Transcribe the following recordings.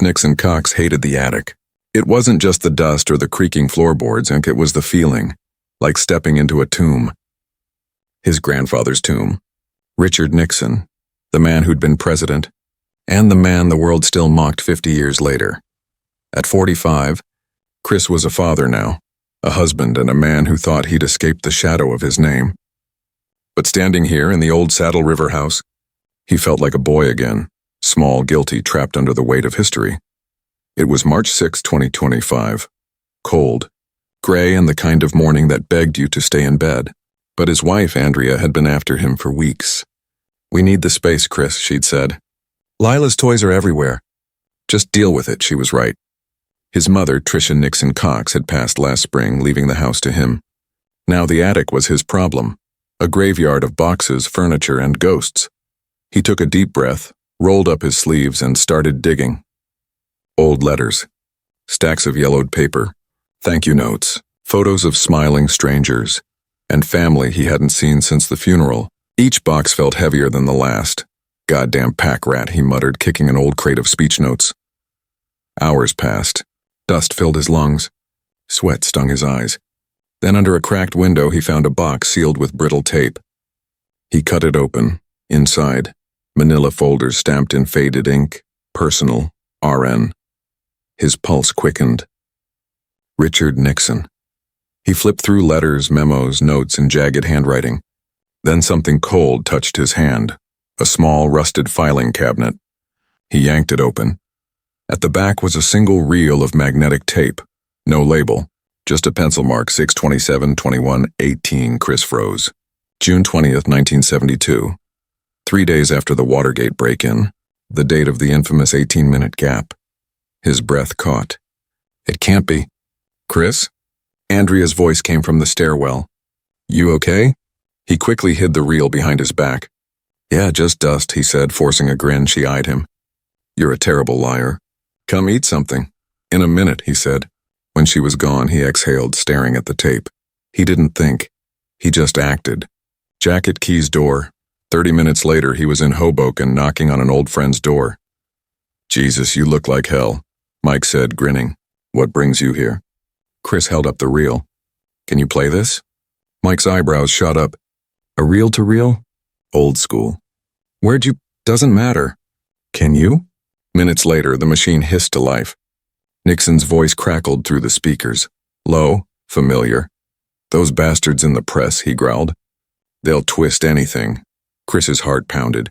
Nixon Cox hated the attic. It wasn't just the dust or the creaking floorboards, it was the feeling, like stepping into a tomb. His grandfather's tomb. Richard Nixon, the man who'd been president, and the man the world still mocked 50 years later. At 45, Chris was a father now, a husband and a man who thought he'd escaped the shadow of his name. But standing here in the old Saddle River house, he felt like a boy again, small, guilty, trapped under the weight of history. It was March 6, 2025. Cold, gray, and the kind of morning that begged you to stay in bed. But his wife, Andrea, had been after him for weeks. "We need the space, Chris," she'd said. "Lila's toys are everywhere. Just deal with it," she was right. His mother, Tricia Nixon Cox, had passed last spring, leaving the house to him. Now the attic was his problem, a graveyard of boxes, furniture, and ghosts. He took a deep breath, rolled up his sleeves, and started digging. Old letters, stacks of yellowed paper, thank you notes, photos of smiling strangers, and family he hadn't seen since the funeral. Each box felt heavier than the last. "Goddamn pack rat," he muttered, kicking an old crate of speech notes. Hours passed. Dust filled his lungs. Sweat stung his eyes. Then under a cracked window he found a box sealed with brittle tape. He cut it open. Inside, manila folders stamped in faded ink, personal, RN. His pulse quickened. Richard Nixon. He flipped through letters, memos, notes, and jagged handwriting. Then something cold touched his hand, a small, rusted filing cabinet. He yanked it open. At the back was a single reel of magnetic tape, no label, just a pencil mark, 6/27/21/18. Chris froze. June 20th, 1972. 3 days after the Watergate break-in, the date of the infamous 18-minute gap. His breath caught. "It can't be." "Chris?" Andrea's voice came from the stairwell. "You okay?" He quickly hid the reel behind his back. "Yeah, just dust," he said, forcing a grin. She eyed him. "You're a terrible liar. Come eat something." "In a minute," he said. When she was gone, he exhaled, staring at the tape. He didn't think. He just acted. Jacket, keys, door. 30 minutes later, he was in Hoboken, knocking on an old friend's door. "Jesus, you look like hell," Mike said, grinning. "What brings you here?" Chris held up the reel. "Can you play this?" Mike's eyebrows shot up. "A reel-to-reel?" "Old school." "Where'd you—" "Doesn't matter." "Can you?" Minutes later, the machine hissed to life. Nixon's voice crackled through the speakers. Low, familiar. "Those bastards in the press," he growled. "They'll twist anything." Chris's heart pounded.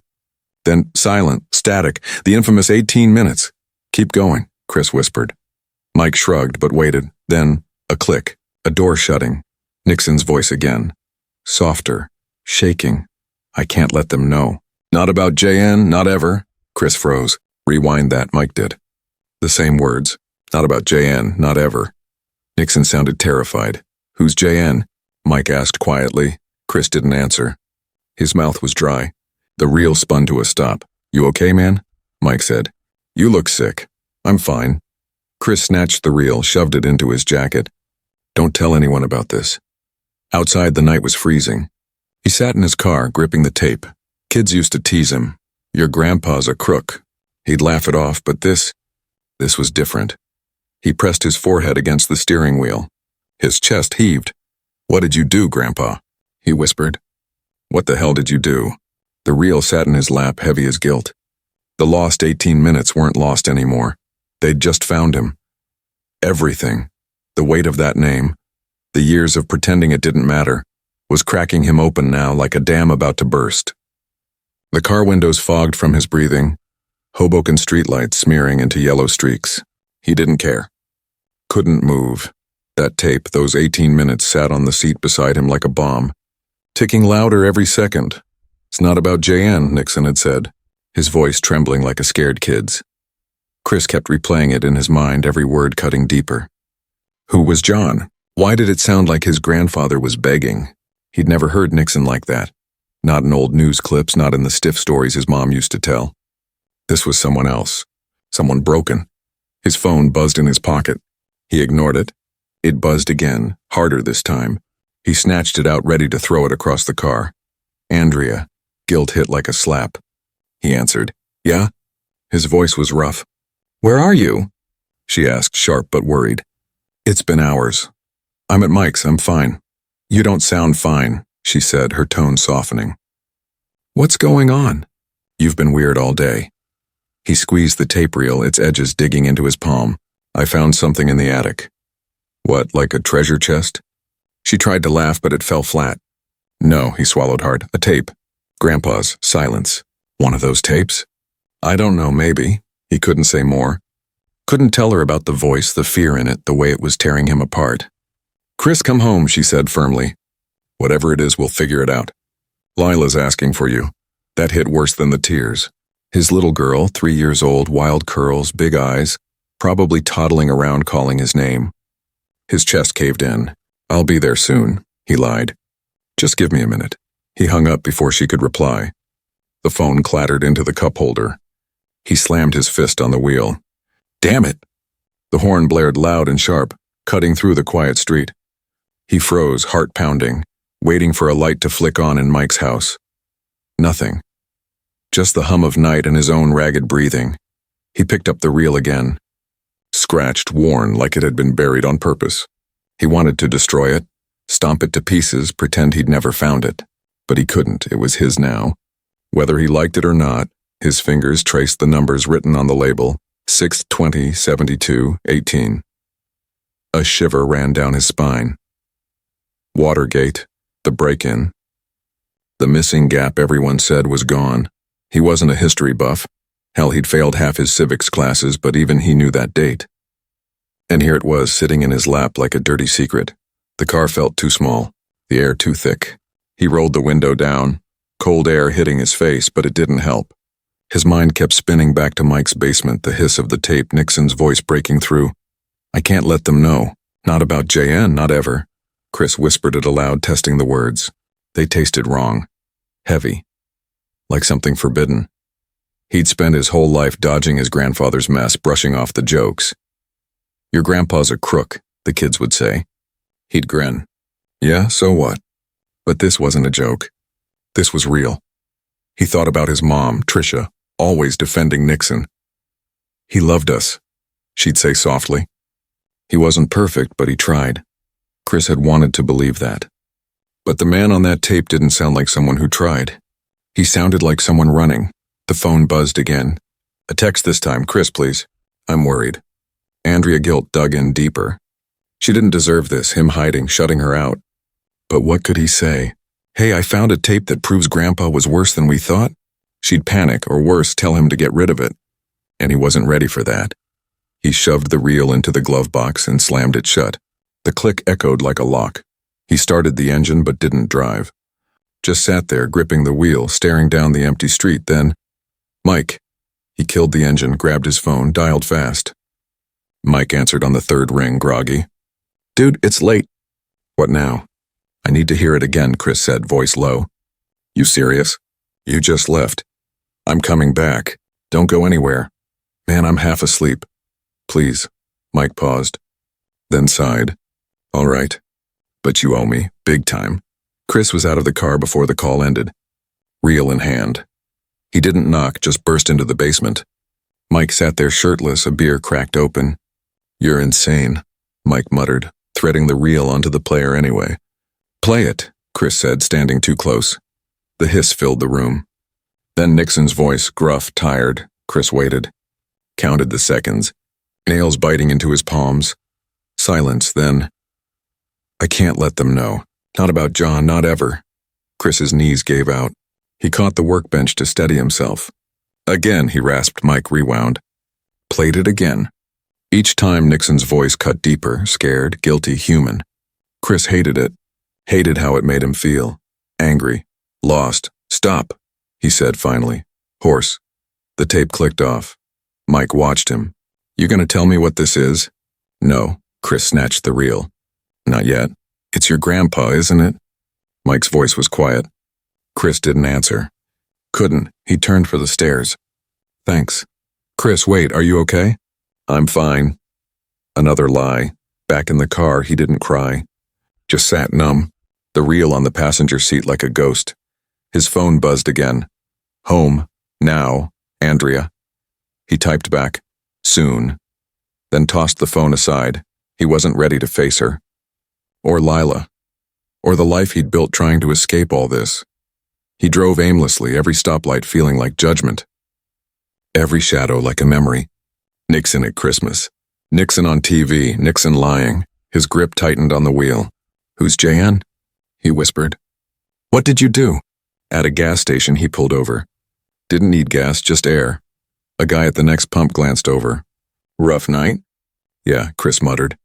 Then silent, static, the infamous 18 minutes. "Keep going," Chris whispered. Mike shrugged but waited. Then, a click, a door shutting. Nixon's voice again. Softer, shaking. "I can't let them know." "Not about JN, not ever." Chris froze. "Rewind that," Mike did. The same words. "Not about JN, not ever." Nixon sounded terrified. "Who's JN?" Mike asked quietly. Chris didn't answer. His mouth was dry. The reel spun to a stop. "You okay, man?" Mike said. "You look sick." "I'm fine." Chris snatched the reel, shoved it into his jacket. "Don't tell anyone about this." Outside, the night was freezing. He sat in his car, gripping the tape. Kids used to tease him. "Your grandpa's a crook." He'd laugh it off, but this was different. He pressed his forehead against the steering wheel. His chest heaved. "What did you do, Grandpa?" he whispered. "What the hell did you do?" The reel sat in his lap, heavy as guilt. The lost 18 minutes weren't lost anymore. They'd just found him. Everything, the weight of that name, the years of pretending it didn't matter, was cracking him open now like a dam about to burst. The car windows fogged from his breathing, Hoboken streetlights smearing into yellow streaks. He didn't care. Couldn't move. That tape, those 18 minutes, sat on the seat beside him like a bomb, ticking louder every second. "It's not about JN, Nixon had said, his voice trembling like a scared kid's. Chris kept replaying it in his mind, every word cutting deeper. Who was John? Why did it sound like his grandfather was begging? He'd never heard Nixon like that. Not in old news clips, not in the stiff stories his mom used to tell. This was someone else. Someone broken. His phone buzzed in his pocket. He ignored it. It buzzed again, harder this time. He snatched it out, ready to throw it across the car. Andrea. Guilt hit like a slap. He answered. "Yeah?" His voice was rough. Where are you? She asked, sharp but worried. It's been hours. I'm at Mike's, I'm fine. You don't sound fine, she said, her tone softening. What's going on? You've been weird all day. He squeezed the tape reel, its edges digging into his palm. I found something in the attic. What, like a treasure chest? She tried to laugh, but it fell flat. No, he swallowed hard. A tape. Grandpa's. Silence. One of those tapes? I don't know, maybe. He couldn't say more. Couldn't tell her about the voice, the fear in it, the way it was tearing him apart. Chris, come home, she said firmly. Whatever it is, we'll figure it out. Lila's asking for you. That hit worse than the tears. His little girl, 3 years old, wild curls, big eyes, probably toddling around calling his name. His chest caved in. I'll be there soon, he lied. Just give me a minute. He hung up before she could reply. The phone clattered into the cup holder. He slammed his fist on the wheel. Damn it! The horn blared loud and sharp, cutting through the quiet street. He froze, heart pounding, waiting for a light to flick on in Mike's house. Nothing. Just the hum of night and his own ragged breathing. He picked up the reel again. Scratched, worn, like it had been buried on purpose. He wanted to destroy it, stomp it to pieces, pretend he'd never found it. But he couldn't, it was his now. Whether he liked it or not, his fingers traced the numbers written on the label, 6/20/72/18. A shiver ran down his spine. Watergate, the break-in. The missing gap everyone said was gone. He wasn't a history buff. Hell, he'd failed half his civics classes, but even he knew that date. And here it was, sitting in his lap like a dirty secret. The car felt too small, the air too thick. He rolled the window down, cold air hitting his face, but it didn't help. His mind kept spinning back to Mike's basement, the hiss of the tape, Nixon's voice breaking through. I can't let them know. Not about JN, not ever. Chris whispered it aloud, testing the words. They tasted wrong. Heavy. Like something forbidden. He'd spent his whole life dodging his grandfather's mess, brushing off the jokes. Your grandpa's a crook, the kids would say. He'd grin. Yeah, so what? But this wasn't a joke. This was real. He thought about his mom, Tricia, always defending Nixon. He loved us, she'd say softly. He wasn't perfect, but he tried. Chris had wanted to believe that. But the man on that tape didn't sound like someone who tried. He sounded like someone running. The phone buzzed again. A text this time. Chris, please. I'm worried. Andrea guilt dug in deeper. She didn't deserve this, him hiding, shutting her out. But what could he say? Hey, I found a tape that proves Grandpa was worse than we thought. She'd panic, or worse, tell him to get rid of it. And he wasn't ready for that. He shoved the reel into the glove box and slammed it shut. The click echoed like a lock. He started the engine but didn't drive. Just sat there, gripping the wheel, staring down the empty street, then... Mike. He killed the engine, grabbed his phone, dialed fast. Mike answered on the third ring, groggy. Dude, it's late. What now? I need to hear it again, Chris said, voice low. You serious? You just left. I'm coming back. Don't go anywhere. Man, I'm half asleep. Please. Mike paused. Then sighed. All right. But you owe me, big time. Chris was out of the car before the call ended. Reel in hand. He didn't knock, just burst into the basement. Mike sat there shirtless, a beer cracked open. You're insane, Mike muttered, threading the reel onto the player anyway. Play it, Chris said, standing too close. The hiss filled the room. Then Nixon's voice, gruff, tired. Chris waited. Counted the seconds, nails biting into his palms. Silence, then... I can't let them know. Not about John, not ever. Chris's knees gave out. He caught the workbench to steady himself. Again, he rasped. Mike rewound. Played it again. Each time Nixon's voice cut deeper, scared, guilty, human. Chris hated it. Hated how it made him feel. Angry. Lost. Stop, he said finally. Hoarse. The tape clicked off. Mike watched him. You gonna tell me what this is? No, Chris snatched the reel. Not yet. It's your grandpa, isn't it? Mike's voice was quiet. Chris didn't answer. Couldn't. He turned for the stairs. Thanks. Chris, wait, are you okay? I'm fine. Another lie. Back in the car, he didn't cry. Just sat numb, the reel on the passenger seat like a ghost. His phone buzzed again. Home. Now. Andrea. He typed back. Soon. Then tossed the phone aside. He wasn't ready to face her. Or Lila. Or the life he'd built trying to escape all this. He drove aimlessly, every stoplight feeling like judgment. Every shadow like a memory. Nixon at Christmas. Nixon on TV, Nixon lying. His grip tightened on the wheel. "Who's Jan?" he whispered. "What did you do?" At a gas station, he pulled over. Didn't need gas, just air. A guy at the next pump glanced over. "Rough night?" "Yeah," Chris muttered.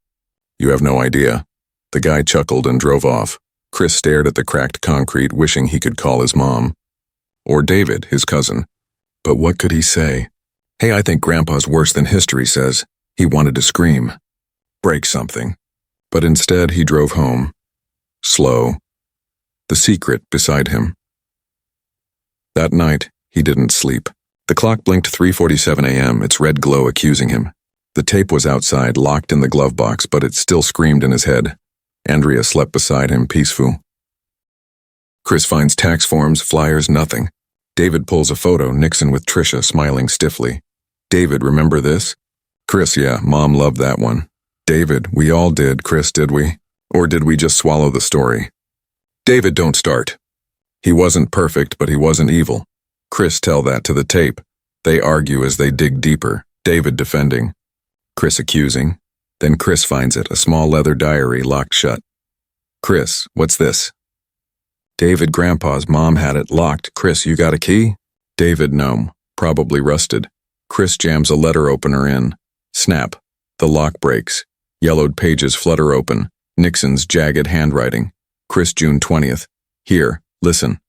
"You have no idea." The guy chuckled and drove off. Chris stared at the cracked concrete, wishing he could call his mom. Or David, his cousin. But what could he say? "Hey, I think Grandpa's worse than history says." He wanted to scream. Break something. But instead, he drove home. Slow. The secret beside him. That night, he didn't sleep. The clock blinked 3:47 a.m., its red glow accusing him. The tape was outside, locked in the glove box, but it still screamed in his head. Andrea slept beside him, peaceful. Chris finds tax forms, flyers, nothing. David pulls a photo, Nixon with Tricia smiling stiffly. "David, remember this?" Chris, "Yeah, Mom loved that one." "David, we all did, Chris, did we? Or did we just swallow the story?" "David, don't start." He wasn't perfect, but he wasn't evil. Chris, tell that to the tape. They argue as they dig deeper, David defending. Chris accusing. Then Chris finds it, a small leather diary locked shut. "Chris, what's this?" "David, Grandpa's mom had it locked. Chris, you got a key?" David, "No, probably rusted." Chris jams a letter opener in. Snap. The lock breaks. Yellowed pages flutter open. Nixon's jagged handwriting. Chris, June 20th. "Here, listen."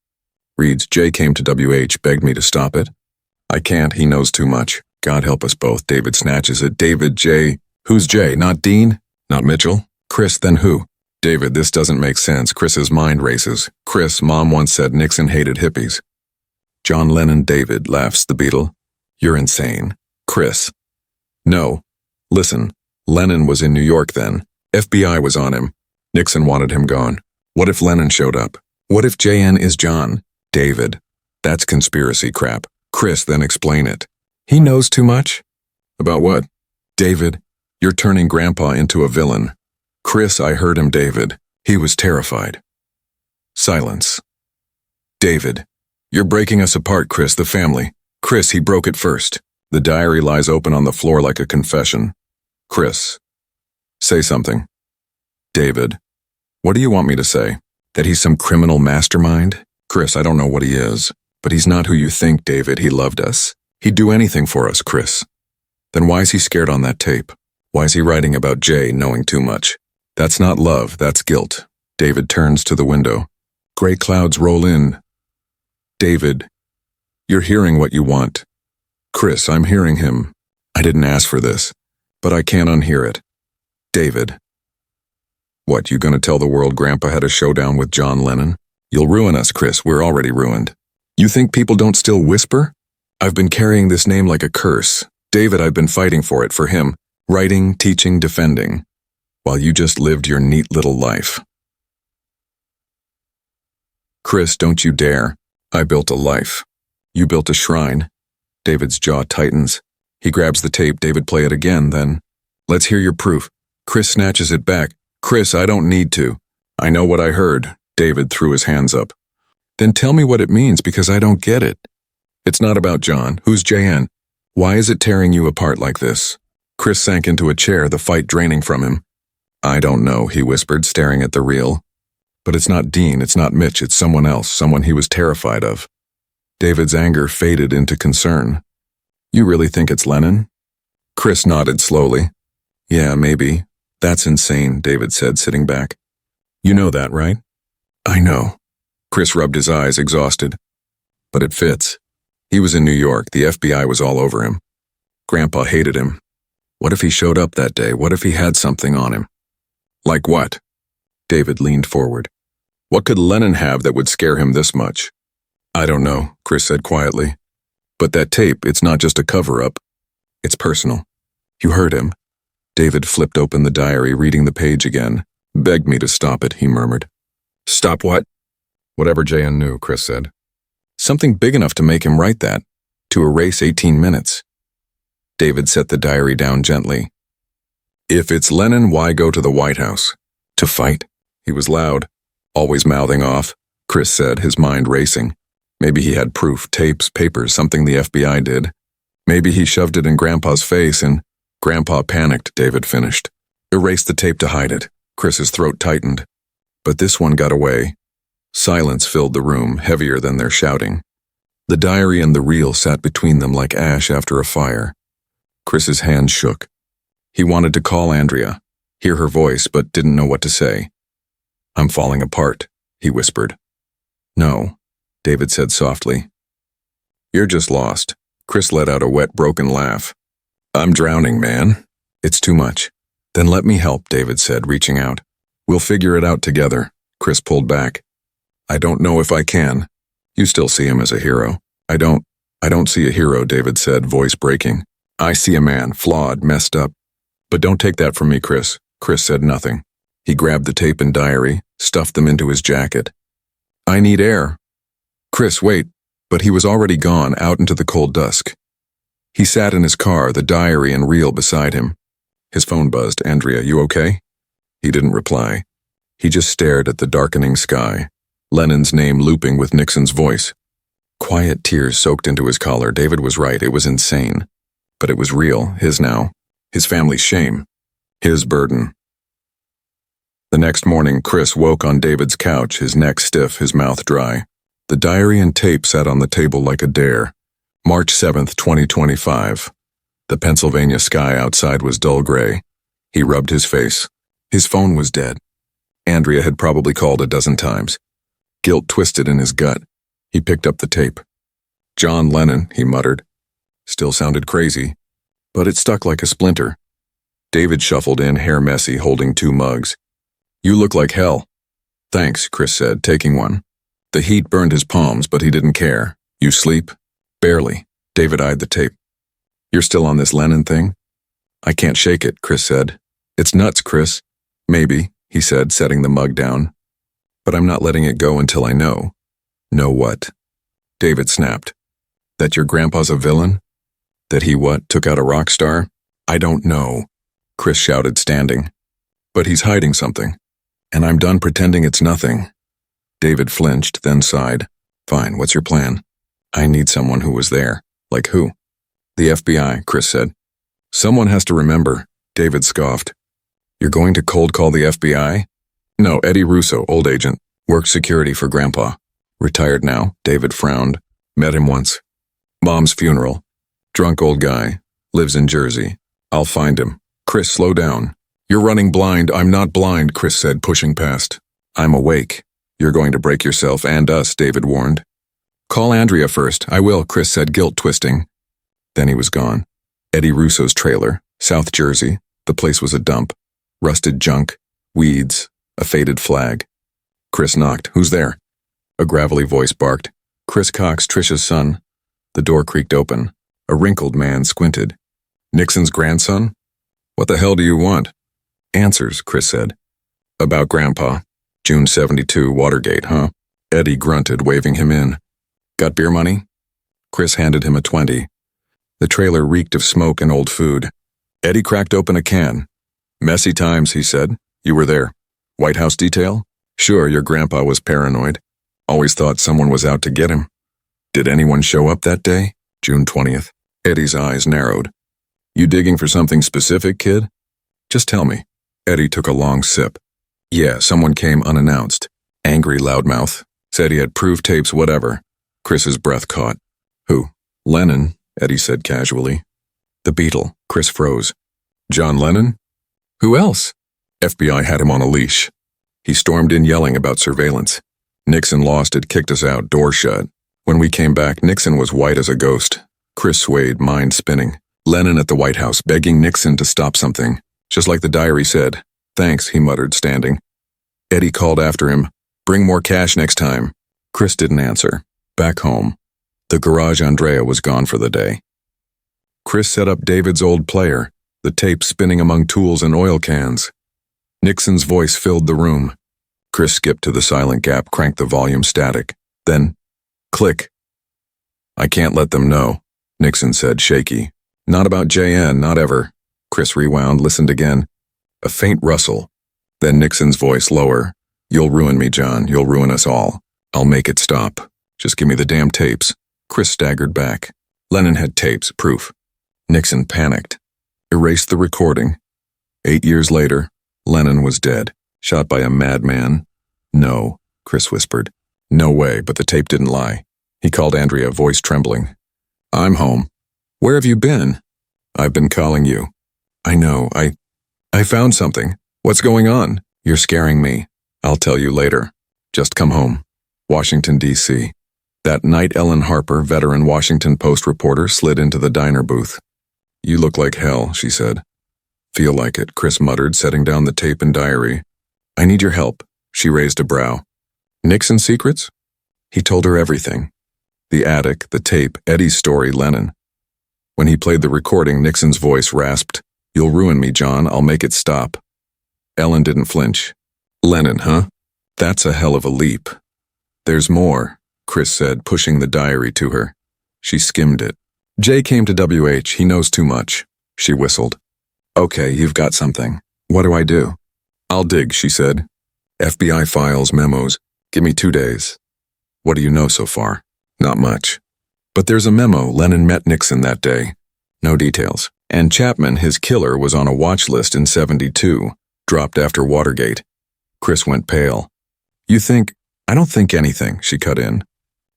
Reads, "Jay came to WH, begged me to stop it." "I can't, he knows too much. God help us both." David snatches it. "David, Jay. Who's Jay? Not Dean? Not Mitchell?" "Chris, then who?" "David, this doesn't make sense." Chris's mind races. "Chris, Mom once said Nixon hated hippies." "John Lennon, David," laughs the Beatle. "You're insane." "Chris." "No. Listen, Lennon was in New York then. FBI was on him. Nixon wanted him gone. What if Lennon showed up? What if JN is John?" "David, that's conspiracy crap." "Chris, then explain it." "He knows too much." "About what?" "David, you're turning Grandpa into a villain." "Chris, I heard him, David. He was terrified." Silence. "David, you're breaking us apart, Chris, the family." "Chris, he broke it first." The diary lies open on the floor like a confession. "Chris, say something." "David, what do you want me to say? That he's some criminal mastermind?" "Chris, I don't know what he is, but he's not who you think, David. He loved us. He'd do anything for us, Chris." "Then why is he scared on that tape? Why is he writing about Jay knowing too much?" "That's not love, that's guilt." David turns to the window. Gray clouds roll in. "David, you're hearing what you want." "Chris, I'm hearing him. I didn't ask for this, but I can't unhear it." "David." "What, you gonna tell the world Grandpa had a showdown with John Lennon?" "You'll ruin us, Chris. We're already ruined." "You think people don't still whisper?" "I've been carrying this name like a curse. David, I've been fighting for it, for him. Writing, teaching, defending. While you just lived your neat little life." "Chris, don't you dare. I built a life. You built a shrine." David's jaw tightens. He grabs the tape. David, play it again, then. "Let's hear your proof." Chris snatches it back. "Chris, I don't need to. I know what I heard." David threw his hands up. "Then tell me what it means, because I don't get it." "It's not about John. Who's JN? Why is it tearing you apart like this?" Chris sank into a chair, the fight draining from him. "I don't know," he whispered, staring at the reel. "But it's not Dean, it's not Mitch, it's someone else, someone he was terrified of." David's anger faded into concern. "You really think it's Lennon?" Chris nodded slowly. "Yeah, maybe. That's insane," David said, sitting back. "You know that, right?" "I know." Chris rubbed his eyes, exhausted. "But it fits. He was in New York. The FBI was all over him. Grandpa hated him. What if he showed up that day? What if he had something on him?" "Like what?" David leaned forward. "What could Lennon have that would scare him this much?" "I don't know," Chris said quietly. "But that tape, it's not just a cover-up. It's personal. You heard him." David flipped open the diary, reading the page again. "Begged me to stop it," he murmured. "Stop what?" "Whatever J.N. knew," Chris said. "Something big enough to make him write that. To erase 18 minutes. David set the diary down gently. If it's Lenin, why go to the White House? To fight? He was loud, always mouthing off, Chris said, his mind racing. Maybe he had proof, tapes, papers, something the FBI did. Maybe he shoved it in Grandpa's face and Grandpa panicked, David finished. Erased the tape to hide it. Chris's throat tightened. But this one got away. Silence filled the room, heavier than their shouting. The diary and the reel sat between them like ash after a fire. Chris's hand shook. He wanted to call Andrea, hear her voice, but didn't know what to say. I'm falling apart, he whispered. No, David said softly. You're just lost. Chris let out a wet, broken laugh. I'm drowning, man. It's too much. Then let me help, David said, reaching out. We'll figure it out together. Chris pulled back. I don't know if I can. You still see him as a hero. I don't see a hero, David said, voice breaking. I see a man, flawed, messed up. But don't take that from me, Chris. Chris said nothing. He grabbed the tape and diary, stuffed them into his jacket. I need air. Chris, wait. But he was already gone, out into the cold dusk. He sat in his car, the diary and reel beside him. His phone buzzed. Andrea, you okay? He didn't reply. He just stared at the darkening sky, Lenin's name looping with Nixon's voice. Quiet tears soaked into his collar. David was right, it was insane. But it was real, his now. His family's shame. His burden. The next morning, Chris woke on David's couch, his neck stiff, his mouth dry. The diary and tape sat on the table like a dare. March 7th, 2025. The Pennsylvania sky outside was dull gray. He rubbed his face. His phone was dead. Andrea had probably called a dozen times. Guilt twisted in his gut. He picked up the tape. John Lennon, he muttered. Still sounded crazy, but it stuck like a splinter. David shuffled in, hair messy, holding 2 mugs. You look like hell. Thanks, Chris said, taking one. The heat burned his palms, but he didn't care. You sleep? Barely. David eyed the tape. You're still on this Lennon thing? I can't shake it, Chris said. It's nuts, Chris. Maybe, he said, setting the mug down. But I'm not letting it go until I know. Know what? David snapped. That your grandpa's a villain? That he what, took out a rock star? I don't know, Chris shouted, standing. But he's hiding something. And I'm done pretending it's nothing. David flinched, then sighed. Fine, what's your plan? I need someone who was there. Like who? The FBI, Chris said. Someone has to remember, David scoffed. You're going to cold call the FBI? No, Eddie Russo, old agent. Worked security for Grandpa. Retired now, David frowned. Met him once. Mom's funeral. Drunk old guy. Lives in Jersey. I'll find him. Chris, slow down. You're running blind. I'm not blind, Chris said, pushing past. I'm awake. You're going to break yourself and us, David warned. Call Andrea first. I will, Chris said, guilt twisting. Then he was gone. Eddie Russo's trailer, South Jersey. The place was a dump. Rusted junk, weeds, a faded flag. Chris knocked. Who's there? A gravelly voice barked. Chris Cox, Trisha's son. The door creaked open. A wrinkled man squinted. Nixon's grandson? What the hell do you want? Answers, Chris said. About Grandpa. June 72, Watergate, huh? Eddie grunted, waving him in. Got beer money? Chris handed him a 20. The trailer reeked of smoke and old food. Eddie cracked open a can. Messy times, he said. You were there. White House detail? Sure, your grandpa was paranoid. Always thought someone was out to get him. Did anyone show up that day? June 20th. Eddie's eyes narrowed. You digging for something specific, kid? Just tell me. Eddie took a long sip. Yeah, someone came unannounced. Angry loudmouth. Said he had proof tapes, whatever. Chris's breath caught. Who? Lennon, Eddie said casually. The Beatle. Chris froze. John Lennon? Who else? FBI had him on a leash. He stormed in yelling about surveillance. Nixon lost it, kicked us out, door shut. When we came back, Nixon was white as a ghost. Chris swayed, mind spinning. Lennon at the White House, begging Nixon to stop something. Just like the diary said. Thanks, he muttered, standing. Eddie called after him. Bring more cash next time. Chris didn't answer. Back home. The garage Andrea was gone for the day. Chris set up David's old player, the tape spinning among tools and oil cans. Nixon's voice filled the room. Chris skipped to the silent gap, cranked the volume static. Then, click. I can't let them know, Nixon said, shaky. Not about JN, not ever. Chris rewound, listened again. A faint rustle. Then Nixon's voice lower. You'll ruin me, John. You'll ruin us all. I'll make it stop. Just give me the damn tapes. Chris staggered back. Lennon had tapes, proof. Nixon panicked. Erased the recording. 8 years later, Lennon was dead. Shot by a madman. No, Chris whispered. No way, but the tape didn't lie. He called Andrea, voice trembling. I'm home. Where have you been? I've been calling you. I know, I found something. What's going on? You're scaring me. I'll tell you later. Just come home. Washington, D.C. That night, Ellen Harper, veteran Washington Post reporter, slid into the diner booth. You look like hell, she said. Feel like it, Chris muttered, setting down the tape and diary. I need your help. She raised a brow. Nixon secrets? He told her everything. The attic, the tape, Eddie's story, Lennon. When he played the recording, Nixon's voice rasped, You'll ruin me, John. I'll make it stop. Ellen didn't flinch. Lennon, huh? That's a hell of a leap. There's more, Chris said, pushing the diary to her. She skimmed it. Jay came to WH. He knows too much. She whistled. Okay, you've got something. What do I do? I'll dig, she said. FBI files, memos. Give me 2 days. What do you know so far? Not much. But there's a memo. Lennon met Nixon that day. No details. And Chapman, his killer, was on a watch list in 72, dropped after Watergate. Chris went pale. You think? I don't think anything, she cut in.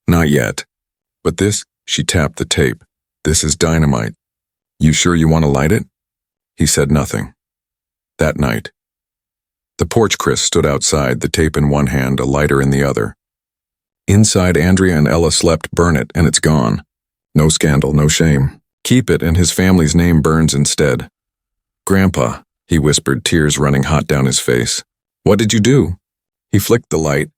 Not yet. But this, she tapped the tape. This is dynamite. You sure you want to light it? He said nothing. That night. The porch Chris stood outside, the tape in one hand, a lighter in the other. Inside, Andrea and Ella slept. Burn it, and it's gone. No scandal, no shame. Keep it, and his family's name burns instead. Grandpa, he whispered, tears running hot down his face. What did you do? He flicked the light.